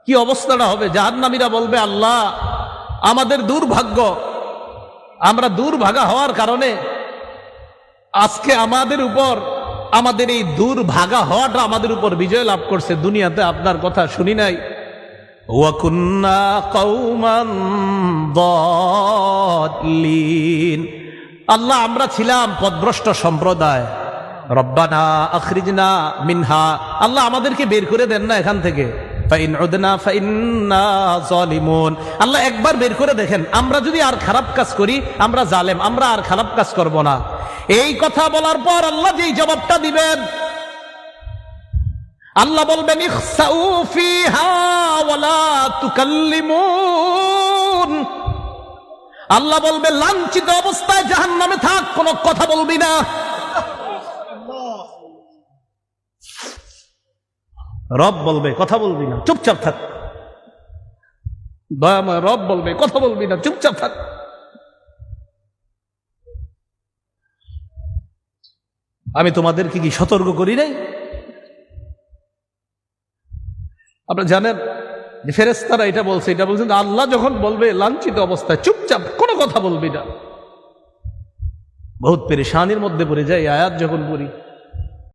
কি অবস্থাটা হবে? জাহান্নামীরা বলবে, আল্লাহ আমাদের দুর্ভাগ্য, আমরা দুর্ভাগা হওয়ার কারণে আজকে আমাদের উপর, আমাদের এই দুর্ভাগা হওয়াটা আমাদের উপর বিজয় লাভ করছে। দুনিয়াতে আপনার কথা শুনি নাই। ওয়া কুন্না কওমান দাল্লিন, আল্লাহ আমরা ছিলাম পথভ্রষ্ট সম্প্রদায়। রব্বানা আখরিজনা মিনহা, আল্লাহ আমাদেরকে বের করে দেন না এখান থেকে। ফাইন উদনা ফাইন্না যালিমুন, আল্লাহ একবার বের করে দেখেন, আমরা যদি আর খারাপ কাজ করি আমরা জালেম, আমরা আর খারাপ কাজ করব না। এই কথা বলার পর আল্লাহ যেই জবাবটা দিবেন, আল্লাহ বলবেন ইখসাউ ফিহা ওয়ালা তুকাল্লিমুন, আল্লাহ বলবে লাঞ্ছিত অবস্থায় জাহান্নামে থাক, কোনো কথা বলবি না। রব বলবে কথা বলবি না, চুপচাপ থাক। দয়াময় রব বলবে কথা বলবি না, চুপচাপ থাক। আমি তোমাদেরকে কি সতর্ক করি নাই? আপনারা জানেন যে ফেরেশতারা এটা বলছে, এটা বলছেন আল্লাহ যখন বলবে লাঞ্ছিত অবস্থায় চুপচাপ কোনো কথা বলবি না, বহুত পেরেশানির মধ্যে পড়ে যায় আয়াত যখন পড়ি।